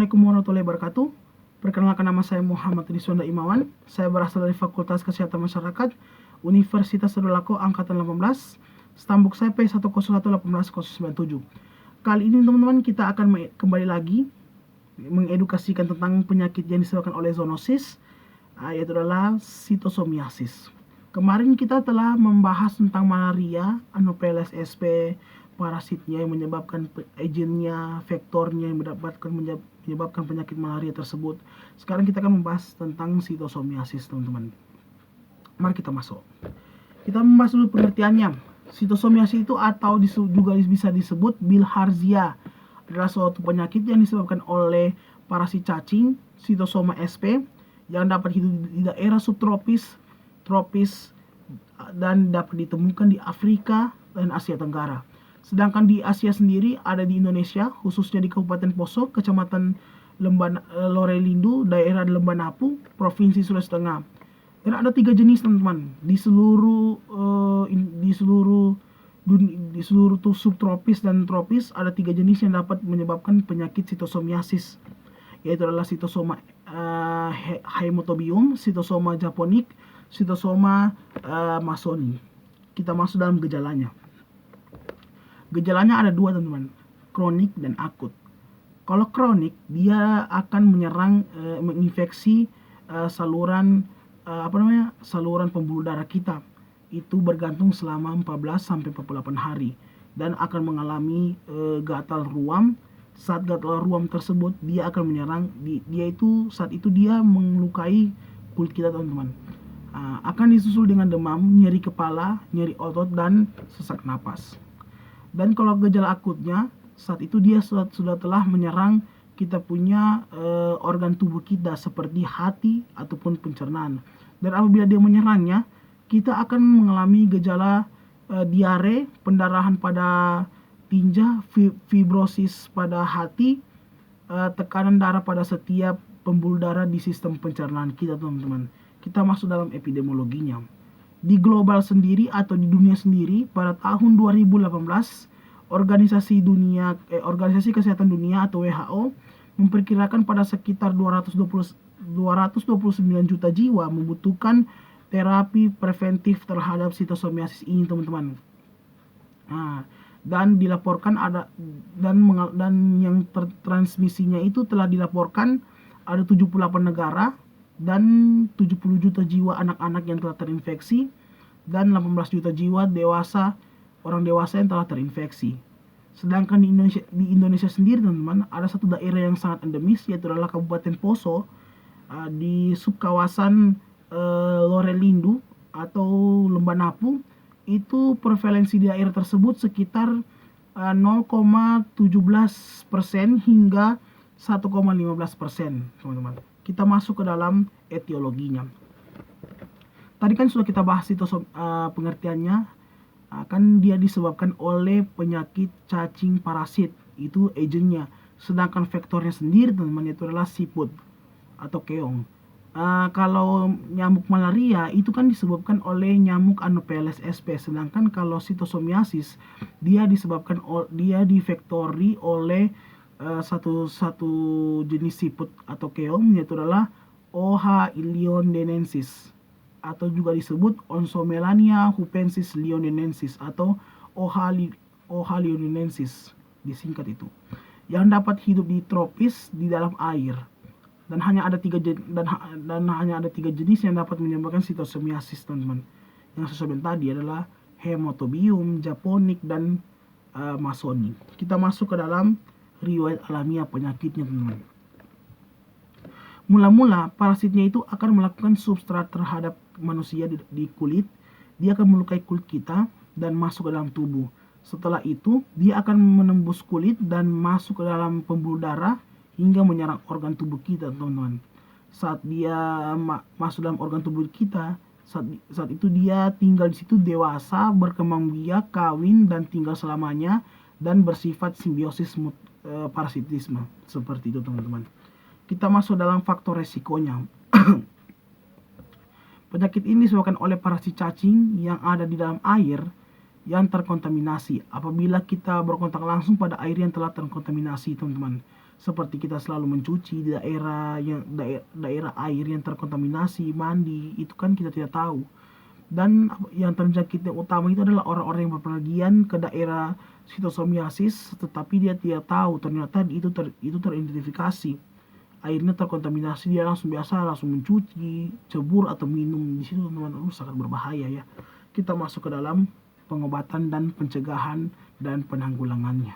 Assalamualaikum warahmatullahi wabarakatuh. Perkenalkan, nama saya Muhammad Rizwanda Imawan. Saya berasal dari Fakultas Kesehatan Masyarakat Universitas Tadulako Angkatan 18. Stambuk saya P1011897. Kali ini teman-teman kita akan kembali lagi mengedukasikan tentang penyakit yang disebabkan oleh zoonosis, yaitu adalah sitosomiasis. Kemarin kita telah membahas tentang malaria, Anopheles sp, parasitnya yang menyebabkan agennya, vektornya yang menyebabkan penyakit malaria tersebut. Sekarang kita akan membahas tentang sitosomiasis, teman-teman. Mari kita masuk. Kita membahas dulu pengertiannya. Sitosomiasis itu atau juga bisa disebut bilharzia adalah suatu penyakit yang disebabkan oleh parasit cacing Cytosoma sp yang dapat hidup di daerah subtropis, tropis, dan dapat ditemukan di Afrika dan Asia Tenggara. Sedangkan di Asia sendiri ada di Indonesia, khususnya di Kabupaten Poso, Kecamatan Lorelindu, daerah Lembanapu, Provinsi Sulawesi Tengah. Dan ada 3 jenis, teman-teman. Di seluruh subtropis dan tropis ada 3 jenis yang dapat menyebabkan penyakit sitosomiasis, yaitu adalah Cytosoma haemotobium, Cytosoma japonik, Cytosoma masoni. Kita masuk dalam gejalanya. Gejalanya ada 2, teman-teman, kronik dan akut. Kalau kronik, dia akan menyerang menginfeksi saluran pembuluh darah kita. Itu bergantung selama 14 sampai 48 hari dan akan mengalami gatal ruam. Saat gatal ruam tersebut dia akan menyerang saat itu dia melukai kulit kita, teman-teman. Akan disusul dengan demam, nyeri kepala, nyeri otot, dan sesak napas. Dan kalau gejala akutnya, saat itu dia sudah telah menyerang kita punya organ tubuh kita seperti hati ataupun pencernaan. Dan apabila dia menyerangnya, kita akan mengalami gejala diare, pendarahan pada tinja, fibrosis pada hati, tekanan darah pada setiap pembuluh darah di sistem pencernaan kita, teman-teman. Kita masuk dalam epidemiologinya. Di global sendiri atau di dunia sendiri, pada tahun 2018, Organisasi Kesehatan Dunia atau WHO memperkirakan pada sekitar 229 juta jiwa membutuhkan terapi preventif terhadap sitosomiasis ini, teman-teman. Dan dilaporkan ada dan yang transmisinya itu telah dilaporkan ada 78 negara dan 70 juta jiwa anak-anak yang telah terinfeksi dan 18 juta jiwa orang dewasa yang telah terinfeksi. Sedangkan di Indonesia sendiri, teman-teman, ada satu daerah yang sangat endemis, yaitu adalah Kabupaten Poso, di subkawasan Lorelindu atau Lembanapu. Itu prevalensi di daerah tersebut sekitar 0,17% hingga 1,15%, teman-teman. Kita masuk ke dalam etiologinya. Tadi kan sudah kita bahas pengertiannya. Kan dia disebabkan oleh penyakit cacing parasit, itu agennya. Sedangkan vektornya sendiri, teman-teman, itu adalah siput atau keong. Kalau nyamuk malaria itu kan disebabkan oleh nyamuk Anopheles sp. Sedangkan kalau sitosomiasis dia divektori oleh satu jenis siput atau keong, yaitu adalah OH lionensis, atau juga disebut Onsomelania hupensis lionensis atau OH lionensis disingkat itu, yang dapat hidup di tropis di dalam air. Dan hanya ada 3 jenis yang dapat menyebabkan sitosomiasis, teman-teman. Yang saya sebutkan tadi adalah haemotobium, japonik, dan masoni. Kita masuk ke dalam riwayat alamiah penyakitnya, teman-teman. Mula-mula parasitnya itu akan melakukan substrat terhadap manusia di kulit. Dia akan melukai kulit kita dan masuk ke dalam tubuh. Setelah itu dia akan menembus kulit dan masuk ke dalam pembuluh darah hingga menyerang organ tubuh kita, teman-teman. Saat dia masuk dalam organ tubuh kita, saat itu dia tinggal di situ dewasa, berkembang biak, kawin, dan tinggal selamanya, dan bersifat simbiosis parasitisme. Seperti itu, teman-teman. Kita masuk dalam faktor resikonya. Penyakit ini disebabkan oleh parasit cacing yang ada di dalam air yang terkontaminasi. Apabila kita berkontak langsung pada air yang telah terkontaminasi, teman-teman. seperti kita selalu mencuci di daerah air yang terkontaminasi, mandi, itu kan kita tidak tahu. Dan yang terjangkit yang utama itu adalah orang-orang yang berpergian ke daerah sitosomiasis, tetapi dia tidak tahu ternyata itu teridentifikasi. Airnya terkontaminasi, dia langsung mencuci, cebur atau minum di situ, teman-teman. Sangat berbahaya ya. Kita masuk ke dalam pengobatan dan pencegahan dan penanggulangannya.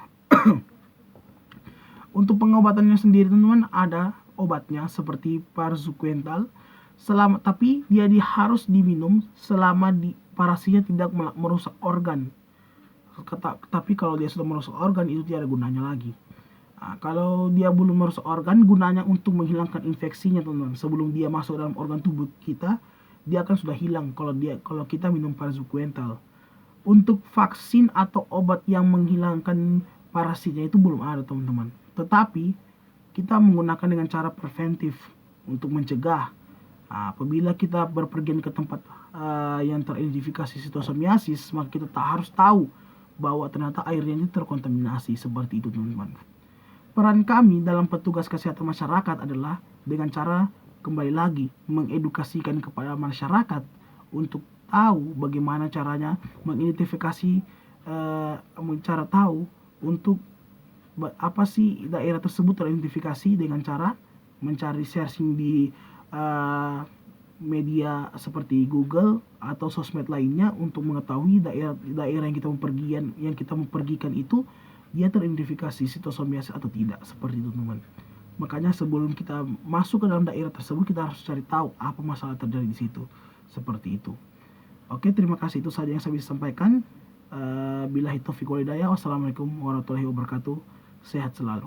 Untuk pengobatannya sendiri, teman-teman, ada obatnya seperti Praziquantel, tapi dia harus diminum selama parasinya tidak merusak organ. Tapi kalau dia sudah merusak organ, itu tidak ada gunanya lagi. Nah, kalau dia belum merusak organ, gunanya untuk menghilangkan infeksinya, teman-teman. Sebelum dia masuk dalam organ tubuh kita, dia akan sudah hilang kalau kita minum Praziquantel. Untuk vaksin atau obat yang menghilangkan parasitnya itu belum ada, teman-teman. Tetapi kita menggunakan dengan cara preventif untuk mencegah. Apabila kita berpergian ke tempat yang teridentifikasi sitosomiasis, maka kita harus tahu bahwa ternyata airnya ini terkontaminasi, seperti itu, teman-teman. Peran kami dalam petugas kesehatan masyarakat adalah dengan cara kembali lagi mengedukasikan kepada masyarakat untuk tahu bagaimana caranya mengidentifikasi, cara tahu untuk apa sih daerah tersebut teridentifikasi dengan cara mencari searching di media seperti Google atau sosmed lainnya untuk mengetahui daerah yang kita pergikan itu dia teridentifikasi sitosomiasis atau tidak, seperti itu, teman-teman. Makanya sebelum kita masuk ke dalam daerah tersebut, kita harus cari tahu apa masalah terjadi di situ, seperti itu. Oke, terima kasih, itu saja yang saya bisa sampaikan. Billahi taufiq wal hidayah. Wassalamualaikum warahmatullahi wabarakatuh. Sehat selalu.